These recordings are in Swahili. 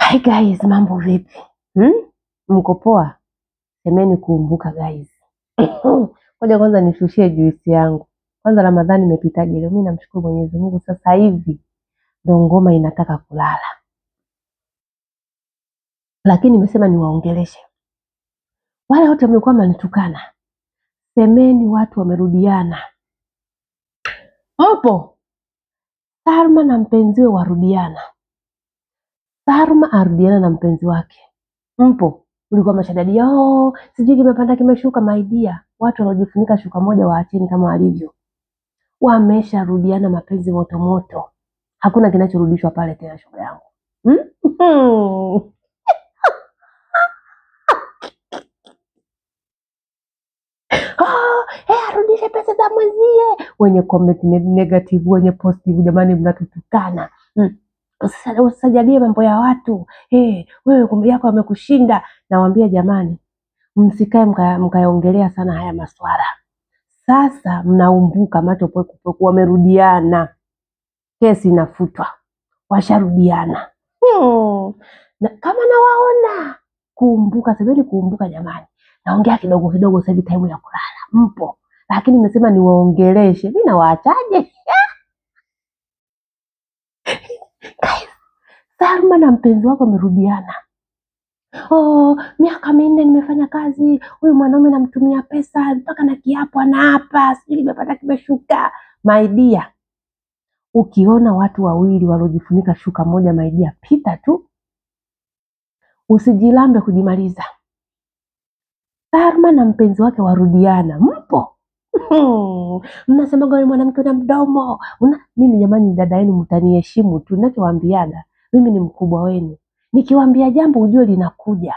Hi guys, mambo vipi? Mko poa? Semeni kuumbuka guys. Ngoja kwanza nishushie juisi yangu. Kwanza Ramadhani imepitaje leo? Mimi namshukuru Mwenyezi Mungu, sasa hivi ndo ngoma inataka kulala. Lakini nimesema niwaongeleshe. Wale wote mlikuwa mnanitukana. Semeni watu wamerudiana. Mpo? Salma na mpenziwe warudiana. Salma arudiana na mpenzi wake. Mpo? Ulikuwa mashadadi sijui kimepanda kimeshuka. My dear, watu wanaojifunika shuka moja waacheni kama walivyo. Wamesharudiana mapenzi moto moto. Hakuna kinachorudishwa pale tena, shoga yangu. Arudishe pesa za mwenzie. Wenye comment negative, wenye positive, jamani mnatutukana. Usijadie mambo ya watu. Wewe kumbe yako amekushinda. Nawaambia jamani, msikae mkayaongelea sana haya maswala. Sasa mnaumbuka macho poku, wamerudiana. Kesi inafutwa. Washarudiana. Na kama nawaona kuumbuka, sebeni kuumbuka jamani. Naongea kidogo kidogo sasa hivi, time ya kulala. Mpo? Lakini nimesema niwaongeleshe. Mimi nawaachaje? Guys, Salma na mpenzi wako wamerudiana. Miaka 4 nimefanya kazi, huyu mwanaume namtumia pesa mpaka na kiapo anaapa, sijui nimepata kimeshuka. My dear, ukiona watu wawili waliojifunika shuka moja, my dear, pita tu. Usijilambe kujimaliza. Salma na mpenzi wake warudiana. Mpo? Mnasema gani mwanamke una mdomo? Mimi jamani, dada yenu, mtaniheshimu tu. Ninachowaambiaga, mimi ni mkubwa wenu. Nikiwaambia jambo ujue linakuja.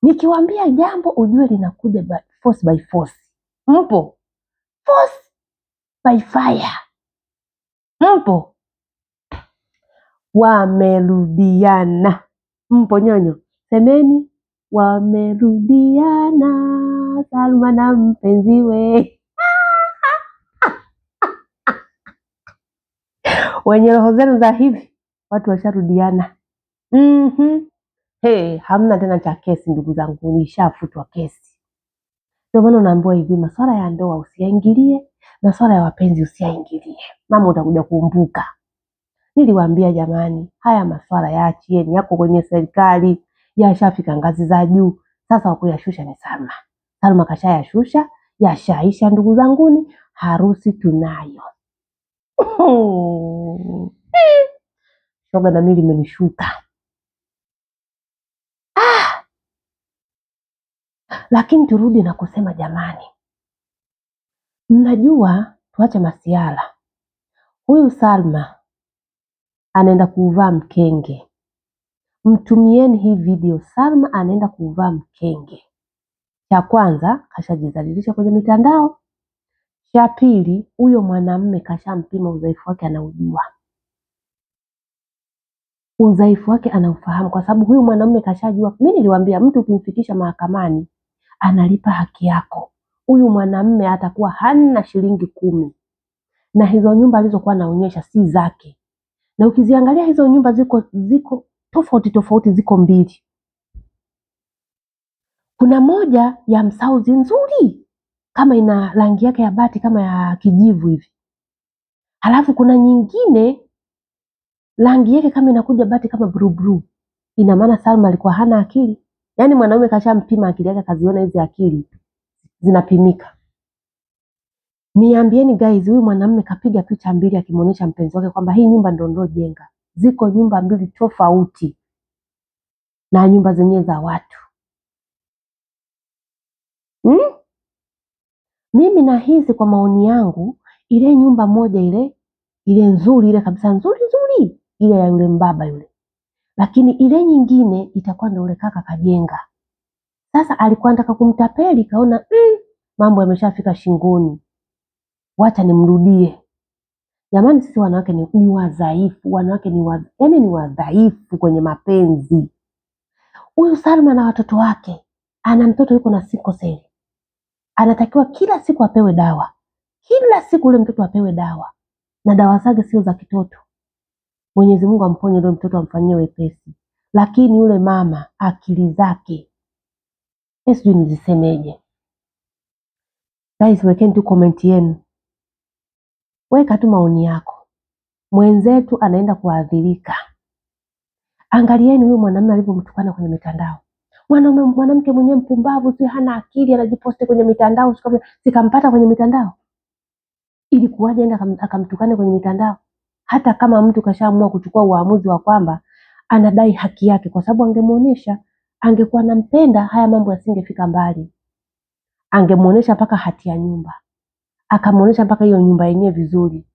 Nikiwaambia jambo ujue linakuja force by force. Mpo? Force by fire. Mpo? Wamerudiana. Mpo nyonyo? Semeni wamerudiana. Salma na mpenziwe. Wenye roho zenu za hivi, watu washarudiana. Hamna tena cha kesi ndugu zangu, nishafutwa kesi. Ndio maana naambiwa hivi, masuala ya ndoa usiyaingilie, masuala ya wapenzi usiyaingilie. Mama utakuja kuumbuka. Niliwaambia jamani, haya masuala yaachieni, yako kwenye serikali, yashafika ngazi za juu. Sasa wakuyashusha ni Salma. Salma kashayashusha, yashaisha ndugu zanguni, harusi tunayo. Shoga na mimi limenishuka. Lakini turudi na kusema jamani, mnajua tuache masiala. Huyu Salma anaenda kuvaa mkenge. Mtumieni hii video. Salma anaenda kuvaa mkenge. Cha kwanza, kashajizalilisha kwenye mitandao. Cha pili, huyo mwanamume kashampima udhaifu wake, anaujua. Udhaifu wake anaufahamu kwa sababu huyu mwanamume kashajua. Mimi niliwaambia mtu ukimfikisha mahakamani analipa haki yako. Huyu mwanamume atakuwa hana shilingi 10. Na hizo nyumba alizokuwa anaonyesha si zake. Na ukiziangalia hizo nyumba ziko tofauti, ziko mbili. Kuna moja ya msauzi nzuri kama ina rangi yake ya bati kama ya kijivu hivi. Halafu kuna nyingine rangi yake kama inakuja bati kama blue. Ina maana Salma alikuwa hana akili. Yaani mwanaume kashampima akili yake, kaziona hizi akili zinapimika. Niambieni guys, huyu mwanamume kapiga picha mbili akimuonesha mpenzi wake kwamba hii nyumba ndio jenga. Ziko nyumba mbili tofauti na nyumba zenyewe za watu. Mimi nahisi kwa maoni yangu, ile nyumba moja ile nzuri, ile kabisa nzuri ile ya yule mbaba yule. Lakini ile nyingine itakuwa ndio yule kaka kajenga. Sasa alikuwa anataka kumtapeli, kaona mambo yameshafika shingoni. Wacha nimrudie. Jamani, sisi wanawake ni wadhaifu, wanawake ni wadhaifu kwenye mapenzi. Huyu Salma na watoto wake, ana mtoto yuko na sickle cell. Anatakiwa kila siku apewe dawa. Kila siku ule mtoto apewe dawa. Na dawa zake sio za kitoto. Mwenyezi Mungu amponye ule mtoto, amfanyie wepesi. lakini yule mama akili zake sijui nizisemeje. Guys, wekeni tu comment yenu, weka tu maoni yako. Mwenzetu anaenda kuadhirika. Angalieni huyu mwanamume alivyomtukana kwenye mitandao. Mwanamke mwenyewe mpumbavu, si hana akili, anajiposti kwenye mitandao, sikampata kwenye mitandao. Ili kuwaje enda akamtukane kwenye mitandao? Hata kama mtu kashaamua kuchukua uamuzi wa kwamba anadai haki yake, kwa sababu angemuonesha, angekuwa anampenda, haya mambo yasingefika mbali. Angemuonesha mpaka hati ya nyumba, akamuonesha mpaka hiyo nyumba yenyewe vizuri,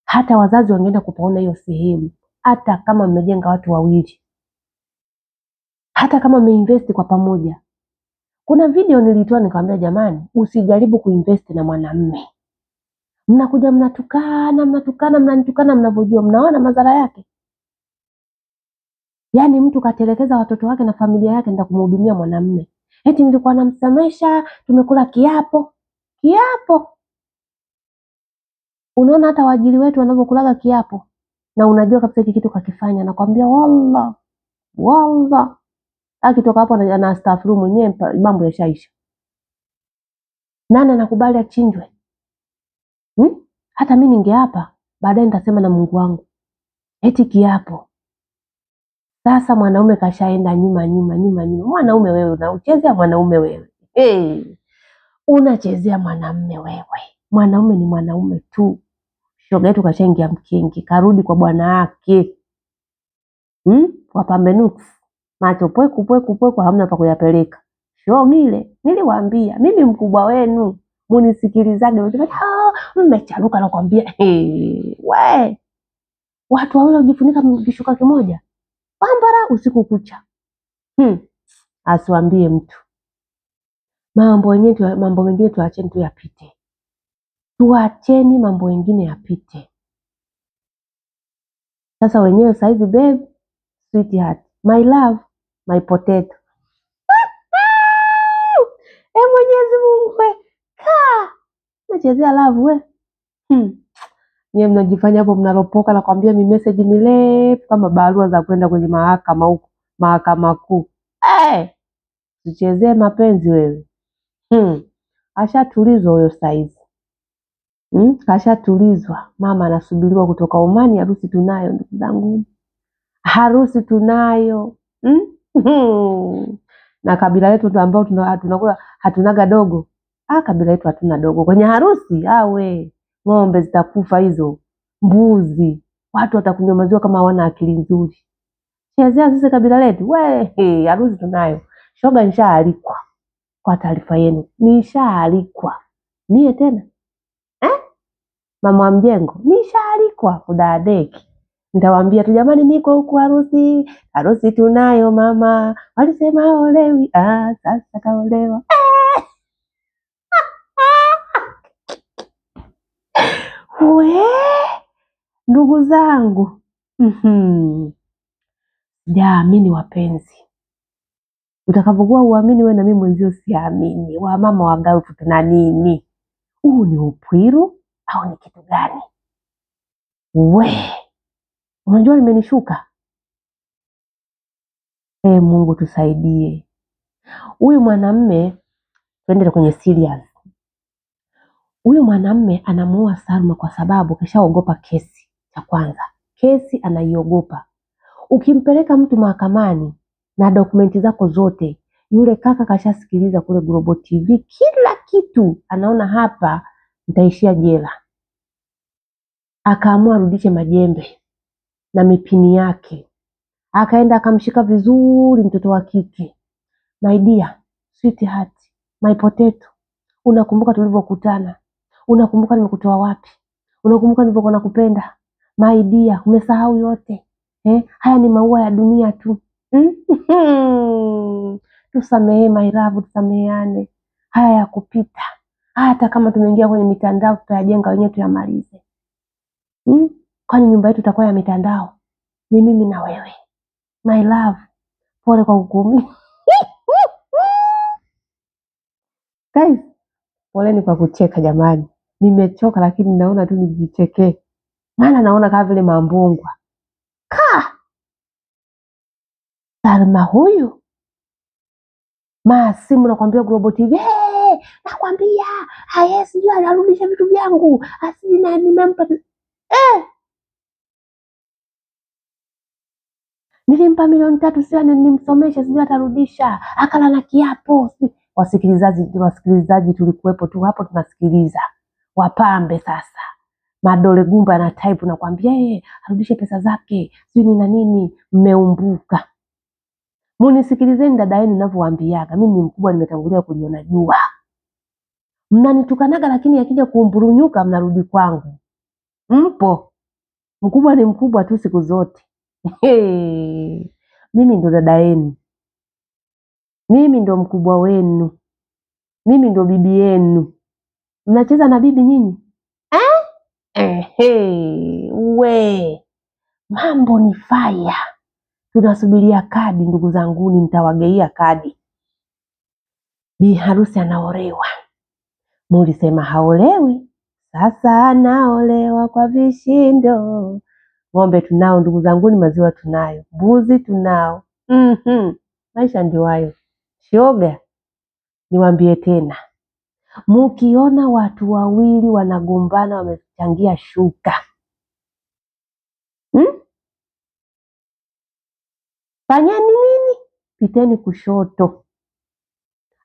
hata wazazi wangeenda kupaona hiyo sehemu. Hata kama mmejenga watu wawili, hata kama mmeinvest kwa pamoja. Kuna video nilitoa nikamwambia, jamani, usijaribu kuinvest na mwanamume. Mnakuja mnatukana mnavyojua, mnaona madhara yake. Yaani mtu katelekeza watoto wake na familia yake ndio kumhudumia mwanamume. Eti nilikuwa namsamesha, tumekula kiapo. Unaona hata waajiri wetu wanavyokulaga kiapo, na unajua kabisa hiki kitu kakifanya, nakwambia wallah. Akitoka hapo na astaghfiru mwenyewe, mambo yashaisha. Nani anakubali achinjwe? Hata mimi ningeapa, baadaye nitasema na Mungu wangu. Eti kiapo. Sasa mwanaume kashaenda nyuma. Mwanaume wewe unauchezea mwanaume wewe. Unachezea mwanamume wewe. Mwanaume ni mwanaume tu. Shoga yetu kashaingia mkingi, karudi kwa bwana yake. Wapambe nuksi. Macho pweku hamna pa kuyapeleka. Shogile, niliwaambia mimi mkubwa wenu, munisikilizage. Mmecharuka nakwambia. We. Watu wawili wajifunika kishuka kimoja. Pambara usiku kucha. Asiwaambie mtu. Mambo mengine tuacheni tu yapite. Tuacheni mambo mengine yapite. Sasa wenyewe saizi, babe, sweetheart, my love, my potato. Mwenyezi Mungu we. Nachezea love we. Nyie mnajifanya hapo mnaropoka, nakwambia mi message mirefu kama barua za kwenda kwenye mahakama huko, mahakama kuu. Tuchezee mapenzi wewe. Ashatulizwa huyo saizi. Kashatulizwa. Mama anasubiriwa kutoka Omani, harusi tunayo ndugu zangu. Harusi tunayo. Na kabila letu ambao tunakuwa hatunaga dogo. Kabila letu hatuna dogo kwenye harusi. We, ng'ombe zitakufa hizo, mbuzi, watu watakunyamaziwa kama hawana akili nzuri. Chezea sisi kabila letu. We, harusi tunayo. Shoga nishaalikwa. Kwa taarifa yenu, nishaalikwa. Mie tena? Mama wa mjengo, nishaalikwa kudadeki. Nitawaambia tu, jamani, niko huku harusi tunayo mama. Walisema olewi, sasa kaolewa. We, ndugu zangu. Jaamini wapenzi. Utakapokuwa uamini wewe na mimi mwenzio siamini. Wa mama wa Gulf tuna nini? Huu ni upwiru au ni kitu gani? We, unajua limenishuka. Mungu tusaidie. Huyu mwanamume, tuende kwenye serious. Huyu mwanamume anamuoa Salma kwa sababu kishaogopa kesi. Cha kwanza, kesi anaiogopa. Ukimpeleka mtu mahakamani na dokumenti zako zote, yule kaka kashasikiliza kule Global TV kila kitu, anaona hapa nitaishia jela. Akaamua arudishe majembe na mipini yake. Akaenda akamshika vizuri mtoto wa kike. My dear, sweetheart, my potato. Unakumbuka tulivyokutana? Unakumbuka nimekutoa wapi? Unakumbuka nilivyokuwa nakupenda? My dear, umesahau yote? Haya ni maua ya dunia tu. Tusamehe my love, tusameheane. Haya ya kupita. Hata kama tumeingia kwenye mitandao, tutajenga wenyewe tuyamalize. Kwani nyumba yetu itakuwa ya mitandao? Ni mimi na wewe. My love, pole kwa kukuumia. Guys, poleni kwa kucheka jamani. Nimechoka lakini naona tu nijichekee. Maana naona kama vile mambungwa. Salma huyu simu nakwambia Global TV, nakwambia sijui anarudisha vitu vyangu, asiji na nimempa nilimpa 3 milioni nimsomeshe, sijui atarudisha, akala na kiapo. Wasikilizaji tulikuwepo tu hapo tunasikiliza. Wapambe sasa madole gumba na type nakwambia arudishe pesa zake, sijui na nini. Mmeumbuka. Munisikilizeni dada yenu ninavyowaambiaga. Mimi ni mkubwa, nimetangulia kuliona jua. Mnanitukanaga lakini yakija kuumburunyuka mnarudi kwangu. Mpo. Mkubwa ni mkubwa tu siku zote. Mimi ndo dada yenu. Mimi ndo mkubwa wenu. Mimi ndo bibi yenu. Mnacheza na bibi nyinyi? Mambo ni fire. Tunasubiria kadi ndugu zanguni, nitawageia kadi. Bi harusi anaolewa. Mulisema haolewi, sasa anaolewa kwa vishindo. Ng'ombe tunao ndugu zanguni, maziwa tunayo, mbuzi tunao. Maisha ndio hayo. Shoga, niwaambie tena, mukiona watu wawili wanagombana wamechangia shuka, fanyeni nini? Piteni kushoto.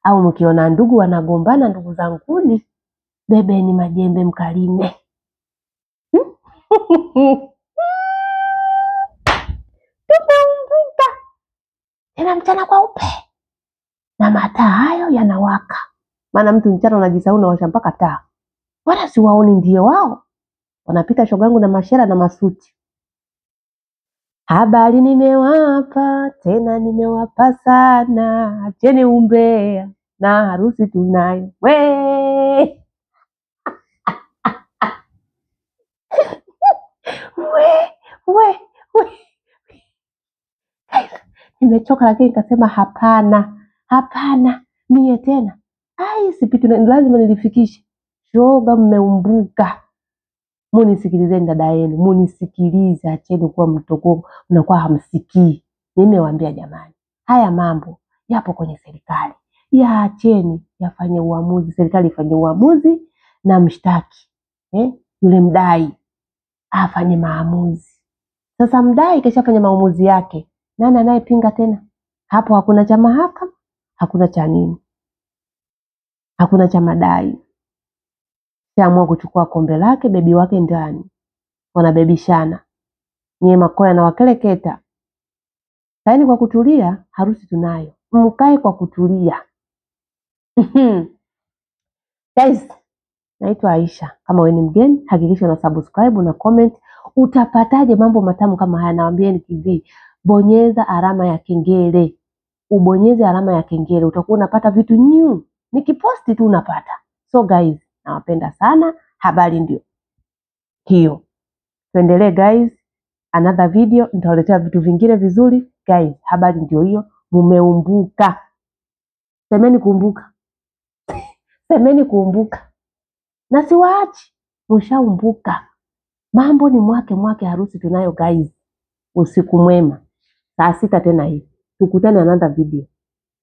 Au mkiona ndugu wanagombana, ndugu zanguni, bebeni majembe mkalime. Tumeumbuka tena mchana kwa upe na mataa hayo yanawaka. Maana mtu mchana unajisahau na washa mpaka taa. Wala siwaoni ndio wao. Wanapita shogangu na mashera na masuti. Habari nimewapa, tena nimewapa sana. Acheni umbea na harusi tunayo. Nimechoka lakini nikasema hapana, mie tena. Sipiti, lazima nilifikishe. Shoga, mmeumbuka. Munisikilizeni dada yenu, munisikilize, acheni kuwa mtoko, mnakuwa hamsikii. Nimewaambia jamani, haya mambo yapo kwenye serikali. Yaacheni yafanye uamuzi, serikali ifanye uamuzi na mshtaki. Yule mdai afanye maamuzi. Sasa mdai kishafanya maamuzi yake, nani anayepinga tena? Hapo hakuna cha mahakama, hakuna cha nini, hakuna cha madai. Siamua kuchukua kombe lake, bebi wake ndani. Wanabebishana. Nye makoya na wakeleketa. Kaeni kwa kutulia, harusi tunayo. Mkae kwa kutulia. Guys, naitwa Aisha. Kama wewe ni mgeni, hakikisha una subscribe na comment. Utapataje mambo matamu kama haya? Nawaambieni TV. Bonyeza alama ya kengele. Ubonyeze alama ya kengele, utakuwa unapata vitu new. Nikiposti tu unapata. So guys, nawapenda sana. Habari ndio hiyo. Tuendelee guys. Another video nitawaletea vitu vingine vizuri guys. Habari ndio hiyo. Mumeumbuka. Semeni kuumbuka. Semeni kuumbuka. Na siwaachi. Mshaumbuka. Mambo ni mwake harusi tunayo guys. Usiku mwema. Saa 6 tena hii. Tukutane another video.